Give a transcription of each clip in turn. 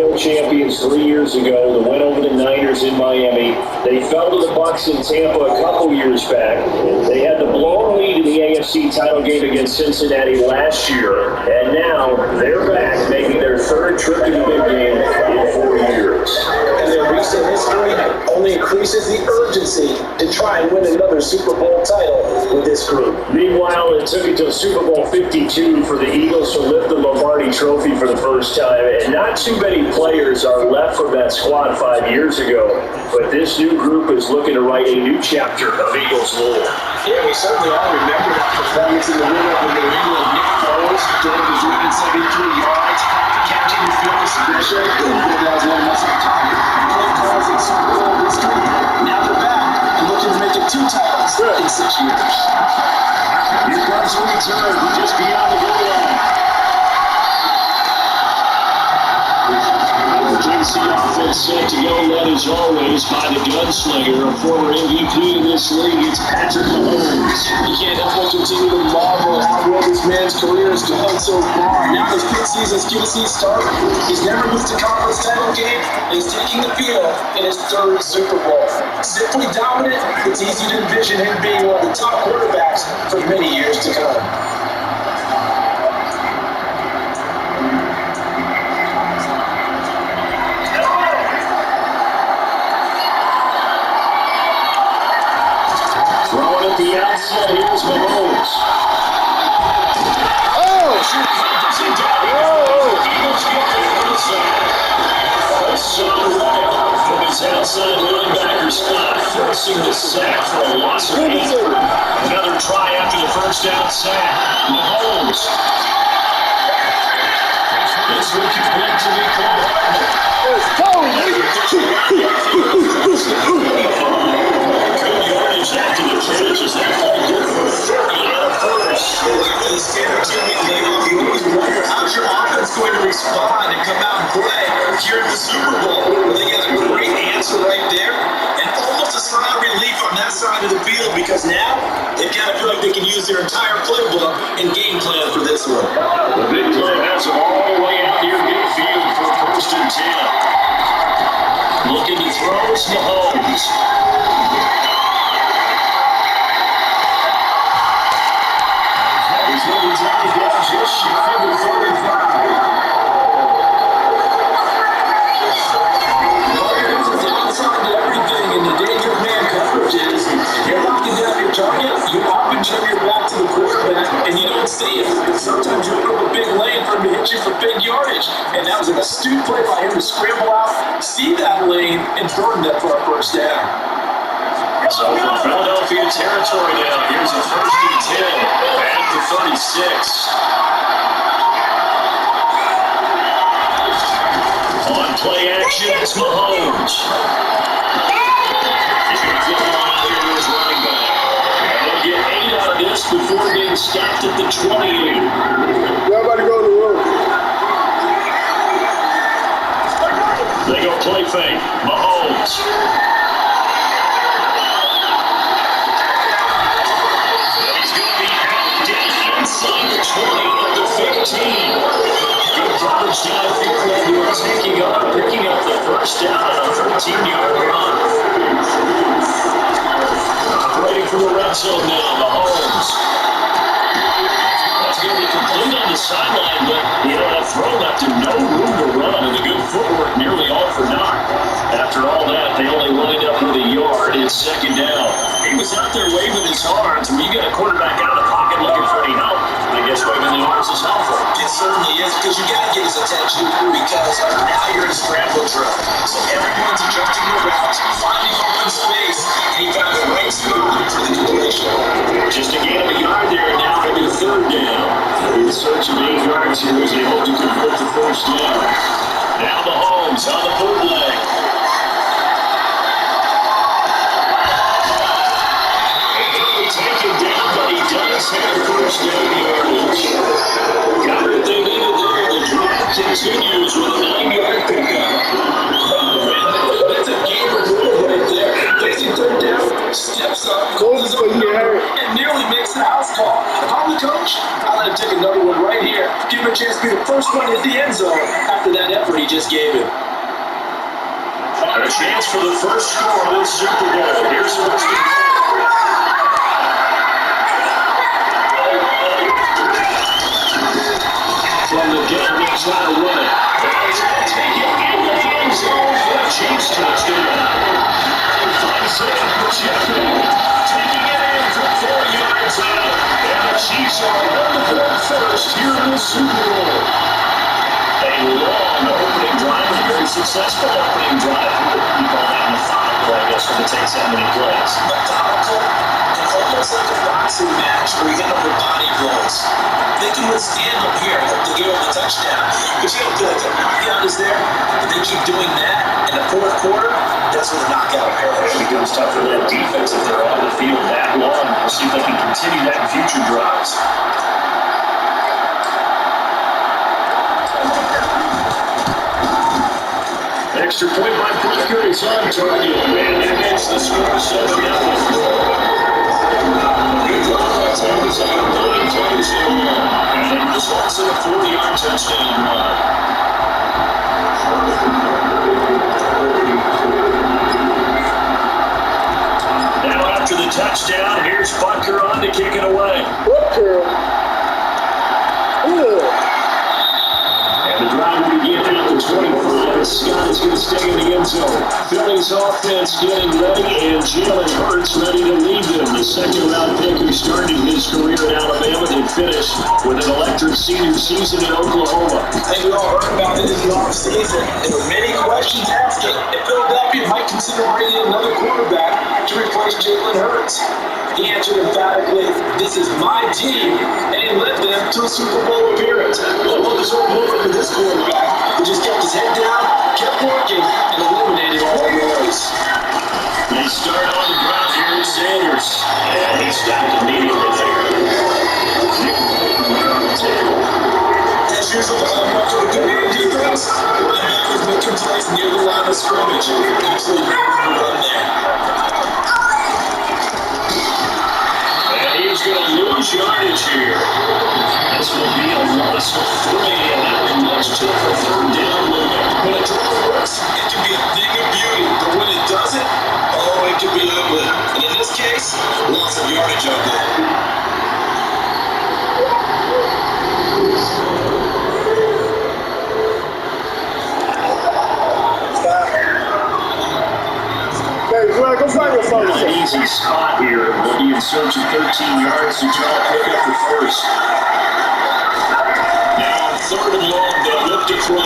AFC champions 3 years ago. The win over the Niners in Miami. They fell to the Bucs in Tampa a couple years back. They had the blown lead in the AFC title game against Cincinnati last year. And now they're back, making their third trip to the big game in 4 years. And their recent history only increases the urgency to try and win another Super Bowl title with this group. Meanwhile, it took until Super Bowl 52 for the Eagles to lift the Lombardi Trophy for the first time. And not too many players are left from that squad 5 years ago. But this new group is looking to write a new chapter of Eagles lore. Yeah, we certainly all remember that performance in the win over New England. Nick Foles throwing the 273 yards, catching the field special. That was one of the most iconic play calls in Super Bowl history. Now they're back and looking to make it 2 titles in 6 years. Here comes the return just beyond the goal line. The KC offense set to go, led as always by the gunslinger, a former MVP in this league. It's Patrick Mahomes. You can't help but continue to marvel at how well this man's career has gone so far. Now his fifth season's QC starter. He's never missed a conference title game, and he's taking the field in his 3rd Super Bowl. Simply dominant, it's easy to envision him being one of the top quarterbacks for many years to come. The outside, here's Mahomes. From his outside linebacker spot, forcing the sack for a loss of 8. Another try after the first down sack. Mahomes. This will complete to Nicole Good yardage after the catch as that ball good for 30 and a first. This standard Jimmy Lee, you always wonder how's your offense going to respond and come out and play here in the Super Bowl. Well, they got a great answer right there, and almost a sigh of relief on that side of the field because now they've got to feel like they can use their entire playbook and game plan for this one. The big play has them all the way out near midfield for 1st and 10. Looking to throw, it's Mahomes. He's going to drive down just shy of the 45. Downside to everything in the danger of man coverage is you're locking down your target, you up and turn your back to the quarterback, and you don't see it. Sometimes you open up a big lane for him to hit you for big yardage, and that was an astute play by him to scramble out, see that lane, and burn that for a first down. So from Philadelphia territory now, here's a 1st and 10 at the 36. On play action, it's Mahomes. He's going to flip it on out here to his running back. And they'll get 8 out of this before being stopped at the 28. Everybody go to the room. They go play fake. Mahomes. Inside the 20 at the 15. Good coverage downfield, and they were picking up the first down on a 13-yard run. Operating from the red zone now, Mahomes. That's going to be complete on the sideline, but that throw left him no room to run, and the good footwork nearly all for naught. After all that, they only lined up with a yard. It's 2nd down. He was out there waving his arms. When you got a quarterback out of the pocket looking for any help, I guess waving the arms is helpful. It certainly is, because you got to get his attention because now you're in a scramble drill. So everyone's adjusting their routes, finding open space, and he found the right spot for the completion. Just a gain of a yard there, and now maybe the 3rd down. In search of 8 yards, he was able to convert the first down. Now Mahomes on the bootleg. Taken down, but he does have first down yardage. Got what they needed there. The drive continues with a 9-yard pickup. That's a game of rule right there. Facing 3rd down, steps up, goes over and nearly makes the house call. If I'm the coach, I'll let him take another one right here. Give him a chance to be the first one at the end zone after that effort he just gave him. A chance for the first score of this Super Bowl. Here's first and goal. From the gun, they try to run it. He's going to take it into the end zone for a Cheifs touchdown. Finds it for Cheifs. Taking it in from 4 yards out. And the Cheifs are on the board first here in the Super Bowl. A long opening drive, a very successful opening drive. You call that methodical, I guess, when it takes that many plays. Methodical and almost like a boxing match where you hit them with body blows. They can withstand them here, hope to give them the touchdown. But you don't feel like the knockout is there. If they keep doing that in the fourth quarter, that's where the knockout occurs. It becomes tough for that defense if they're on the field that long. We'll see if they can continue that in future drives. Extra point by Butker is on target. And that makes the score 7-0. Good drive. Tails out 9 plays in a row. And it results in a 40-yard touchdown run. Now after the touchdown, here's Butker on to kick it away. Butker. And the drive will begin at the 25. Scott is going to stay in the end zone. Philly's offense getting ready, and Jalen Hurts ready to lead them. The second-round pick who started his career at Alabama and finished with an electric senior season in Oklahoma. And we all heard about it in the offseason. There were many questions asking if Philadelphia might consider bringing another quarterback to replace Jalen Hurts. He answered emphatically, "This is my team," and he led them to a Super Bowl appearance. Well, what deserved more for this quarterback who just kept his head down, kept working, and eliminated all the noise. They start on the ground here with Sanders, and he stopped immediately there. As usual, much of a good defense. Linebackers making plays near the line of scrimmage. Usually run there. He's going to lose yardage here. This will be a loss of 3, and that will much tougher third down movement. When a draw works, it can be a thing of beauty, but when it doesn't, oh, it can be ugly. And in this case, lots of yardage ugly. An easy spot here. We'll be in search of 13 yards to try to pick up the first. Now, third and long, they'll look to throw.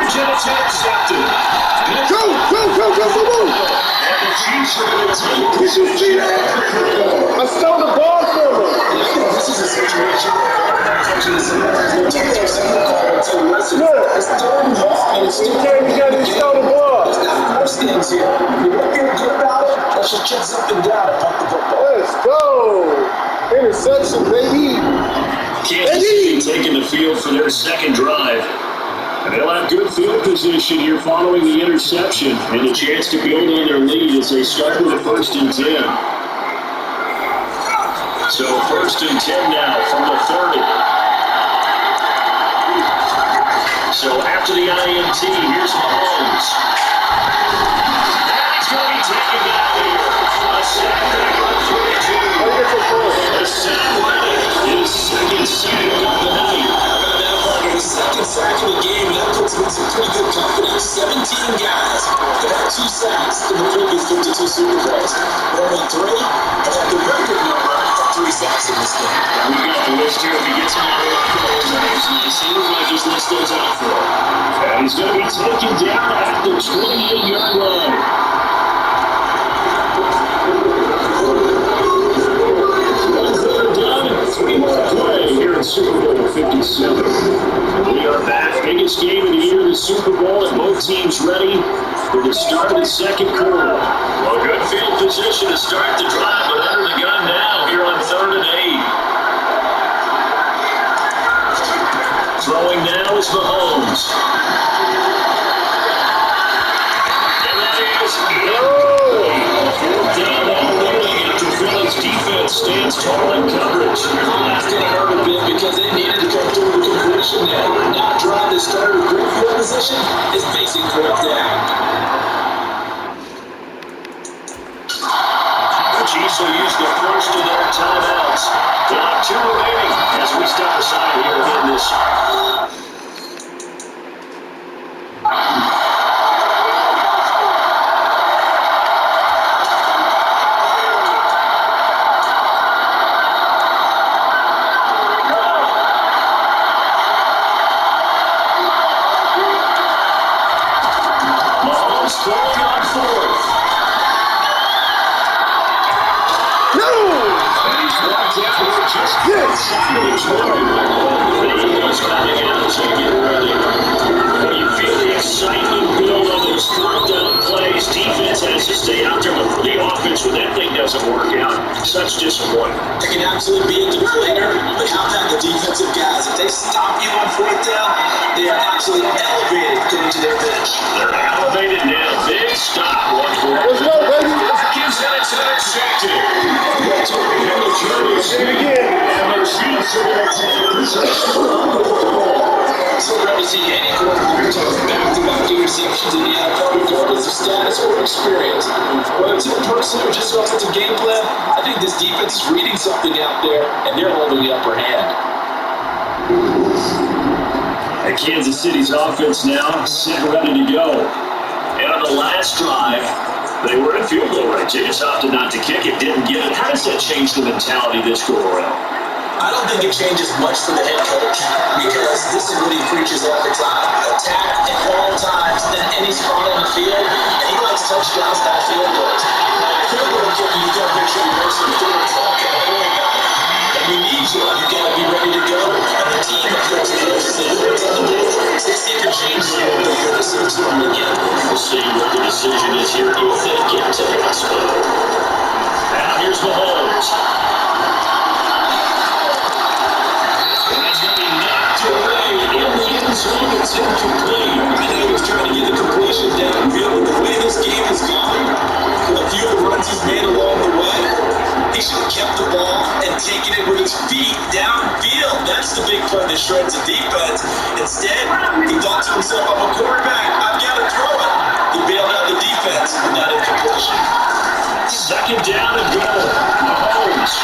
Jets intercepted. Go! And the Chiefs are going to take possession. I stole the ball from him. This is a situation where it's third and long, and it's still You stole the ball. most things here. You don't feel good about it, let's just check something down and pump the football. Let's go. Interception, baby. Kansas City taking the field for their second drive. And they'll have good field position here following the interception and a chance to build on their lead as they start with a 1st and 10. So 1st and 10 now from the 30. So after the INT, here's Mahomes. And he's going to be taken down here. A sack back on 42. The sack is second sack of the night. The second sack of the game, that puts him in some pretty good company. 17 guys that had 2 sacks in the previous 52 Super Bowls. But only 3 have had the record number of 3 sacks in this game. We've got the list here. If he gets them all up for those names, and it seems like his list goes out for him. And he's going to be taken down at the 28-yard line. Third down and 3 more play here in Super Bowl 57. We are back. Biggest game of the year, the Super Bowl, and both teams ready for the start of the second quarter. Well, good field position to start the drive, but under the gun now here on 3rd and 8. Throwing now is Mahomes. And that is fourth down and 1 after Philly's defense stands tall in coverage. That's going to hurt a bit because they needed to come through the completion there. Not trying to start with good field position is basic fourth down. The Chiefs will use the first of their timeouts. Down 2 remaining as we step aside here in this. Going on fourth. No! And he's walked out here just inside his The Eagles coming out to get ready. When you feel the excitement build on those third down plays, defense has to stay out there with the offense when that thing doesn't work out. Such disappointment. It can absolutely be a deflator, but how about the defensive guys? If they stop you on fourth down, they are absolutely elevated going to their bench. They're elevated now. Big stop. Let's go, baby. Gives it, it's intercepted. That's what we have a journey. And the Chiefs are going to take possession. So rarely see any quarterback talk back-to-back interceptions in the NFL regardless of status or experience. Whether it's in person or just offensive game plan, I think this defense is reading something out there, and they're holding the upper hand. And Kansas City's offense now set ready to go. And on the last drive, they were in field goal range. They just opted not to kick it, didn't get it. How does that change the mentality this go around? I don't think it changes much for the head coach because this is what he preaches all the time. Attack at all times in any spot on the field, and he likes touchdowns, not field goals. Now, if you're going to kick, you got to make sure you make some things all kind of worry about it. And we need you. You got to be ready to go. And the team that goes to those decisions on the board, it could change the way they're going to again. We'll see what the decision is here if they get to the hospital. Now here's Mahomes. It's incomplete. I think he was trying to get the completion downfield. The way this game has gone, with a few of the runs he's made along the way, he should have kept the ball and taken it with his feet downfield. That's the big play that shreds the defense. Instead, he thought to himself, I'm a quarterback, I've got to throw it. He bailed out the defense with that incompletion. Second down and go. Mahomes.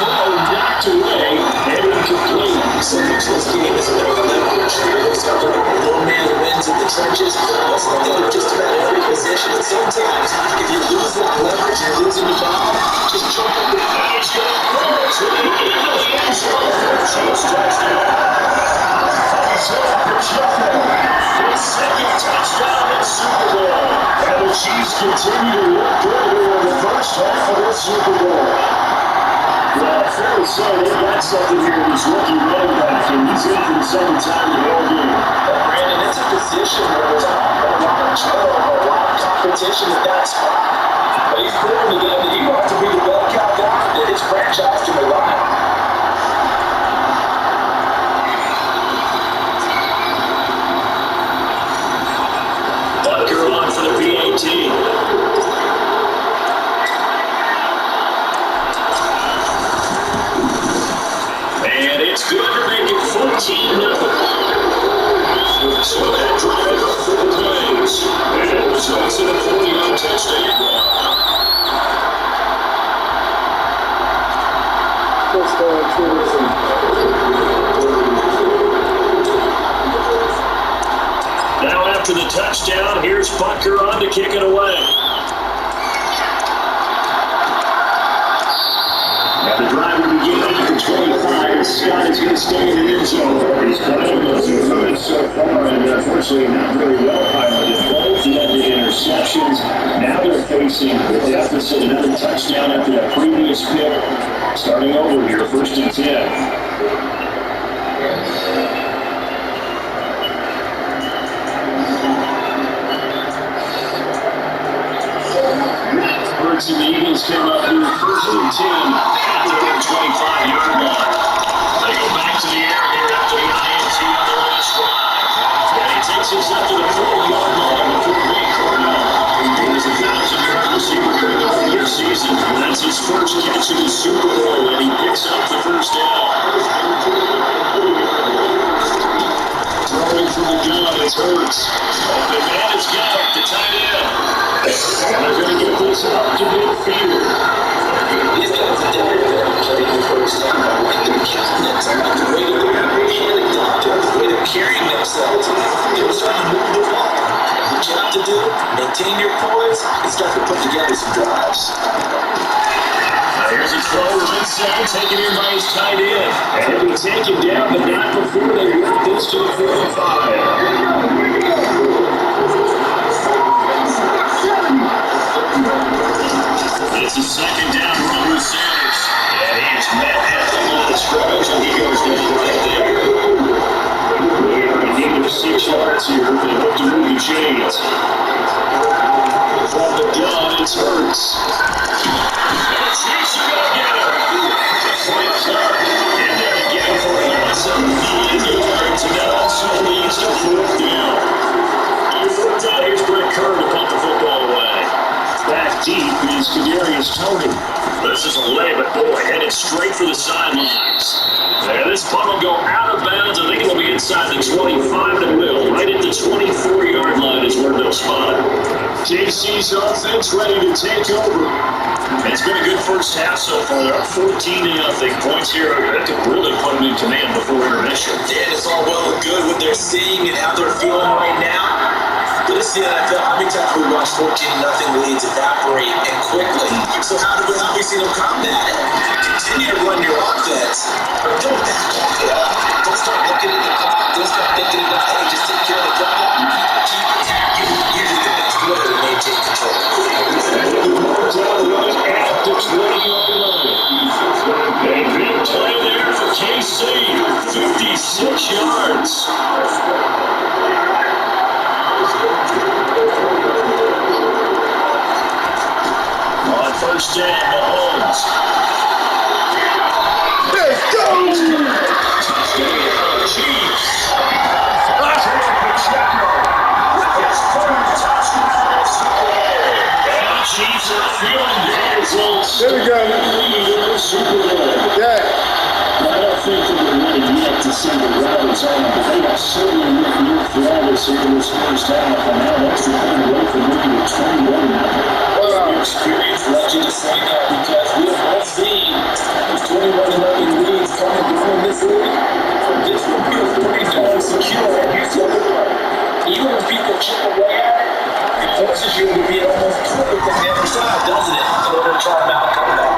Throw knocked away and incomplete. So much this game is about leverage. There's something one man wins in the trenches. That's something with just about every position. And sometimes, if you lose that leverage, you're losing the ball. Just jump up the He's going to throw it to the end zone. Chiefs touchdown. His second touchdown in Super Bowl. And the Chiefs continue to look good here in the first half of this Super Bowl. Well, fair to say they've got something here in this rookie running back, and he's in for the second time in the whole game. Brandon, it's a position where there's a lot of turnover, a lot of competition at that spot. But he's proven to them that he wants to be the bell cow guy that his franchise can rely on. Butker on for the PAT. And it's good to make it 14-0. So that drive up 4 plays. And it results in a 40-yard touchdown. Now after the touchdown, here's Butker on to kick it away. And the drive will begin at the 25. Scott is going to stay in the end zone. He's playing those improvements so far, and unfortunately not very well piloted. Both led to interceptions. Now they're facing the deficit. Another touchdown after that previous pick. Starting over here, 1st and 10. And the Eagles came up here 1st and 10 at the 25-yard line. They go back to the air here after the INT on their last drive. And he takes us up to the 40-yard line before being caught up. He is a 1,000-yard receiver during the regular season. And that's his his first catch in the Super Bowl, and he picks up the first down. Throwing from the gun, it's Hurts. Open man is got the tight end. And they're going to get this up to midfield. These guys are down there playing the first down. They're counting it. The way they're panic doctor, the way they're carrying themselves. They're starting to move the ball. What you have to do, maintain your poise and start to put together some drives. Here's a throw, right side, taken in by his tight end. And he'll be taken down, but not before they get this to the 45. It's a second down run with Sanders. And he is met at the line of scrimmage, and he goes down right there. We are in need of 6 yards here. They look to move the chains. From the gun, it's Hurts. And the Chiefs are going to get him. Flips up. In there again for a loss of 9 yards. And that also leads to 4th down. Fourth down, here's Brett Kerr to punt the football away. Back deep is Kadarius Toney. This is a lay, but boy, headed straight for the sidelines. And this punt will go out of bounds. I think it'll be inside the 25, and it will. Right at the 24-yard line is where they'll spot it. JC's offense ready to take over. It's been a good first half so far. They're up 14-0 points here. That could really put them in command before intermission. Yeah, it's all well and good what they're seeing and how they're feeling right now. But it's the NFL. How many times we watch 14-0 leads evaporate and quickly? So how do we see them combat it? Continue to run your offense, but don't back off it up. Don't start looking at the clock. Don't start thinking about, hey, just take care of the clock. Keep attacking. Usually the best way to maintain control. At the 20-yard line. A big play there for KC. 56 yards. On first down, Mahomes. Let's go! Touchdown, Cheifs. Chiefs are feeling their results. There we go. Yeah. I don't think that we're ready yet to send the riders on, but they are certainly looking good for all this in this first half. And now an extra point away from moving to 21. Wow. Experience led you to say that because we have all seen these 21-0 leads coming down in this league. This will be a pretty darn secure. Even when people chip away at it, it forces you to be almost perfect on the other side, doesn't it? In order to try and out comeback.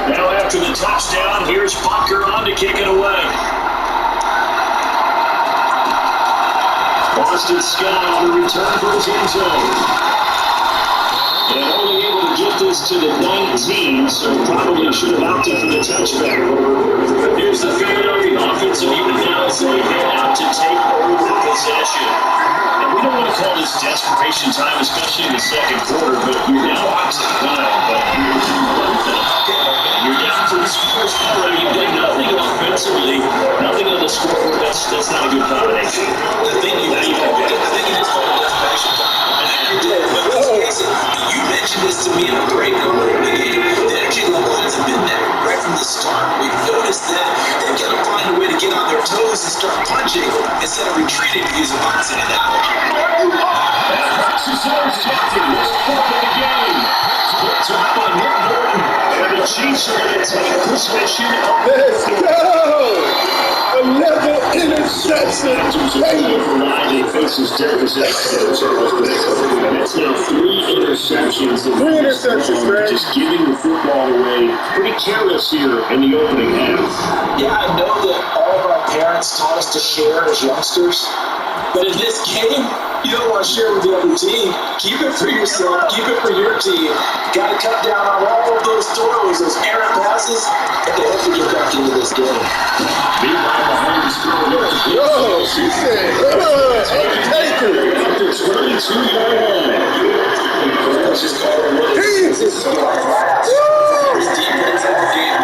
Now after the touchdown, here's Bunker on to kick it away. Boston Scott on the return for his end zone. And only able to get this to the 19, so probably should have opted for the touchback. But here's the Philadelphia offensive unit now as they head out to take over possession. And we don't want to call this desperation time, especially in the second quarter, but you're down lots of time. But you're down for this first quarter. You've done nothing offensively, nothing on the scoreboard. That's not a good combination. I think you just called it desperation time. I think you did. But let's face it, you mentioned this to me in a break earlier in the game. The energy level hasn't been there right from the start. We've noticed that they've got to find a way to get on their toes and start punching instead of retreating to use a boxing analogy. And across the zone, Stafford was caught in the game. It's up by Nick Norton. And the Chiefs are going to take possession of Let's go! Another interception. He faces deficit. And it's now 3 interceptions. 3 interceptions, man. Just giving the football away. Pretty careless here in the opening half. Yeah, I know that all of our parents taught us to share as youngsters. But in this game, you don't want to share with the other team. Keep it for yourself. Keep it for your team. Got to cut down on all of those throws, those errant passes, and they hope to get back into this game. Meanwhile, Mahomes Yo, she said, Undertaker. at the 22-yard line. Let's just call it what it is. Jesus. Defense of the game.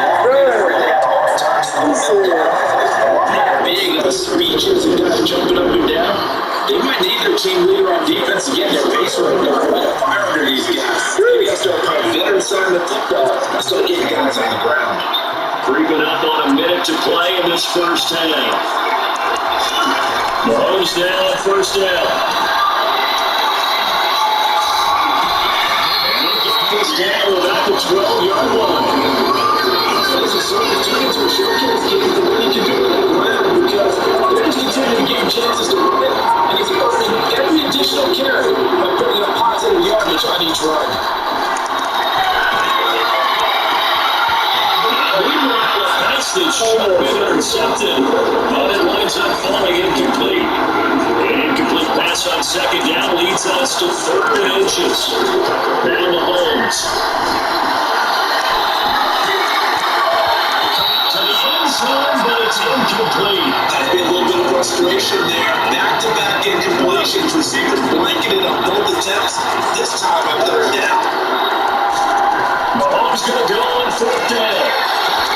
Again, their base running got like a fire under these guys. Maybe I start playing veteran side of the football. I start getting guys on the ground. Creeping up on a minute to play in this first half. Mahomes now at first down. First down without the 12-yard line. This is sort of turning into a showcase game for what he can do on the ground because they're just continuing to give him chances to run it, and he's earning every additional carry by putting up positive yardage on each run. Meanwhile, a pass that should have been intercepted, but it winds up falling incomplete. An incomplete pass on second down leads us to 3rd and inches. Now Mahomes. To the end zone, but it's incomplete. That's been a little bit of frustration there. Back-to-back incompletions. Receivers blanketed on both attempts. This time on 3rd down. Mahomes going to go on 4th down.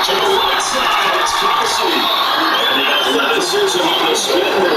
To the right side, it's Kelsey. And the athleticism on the spin.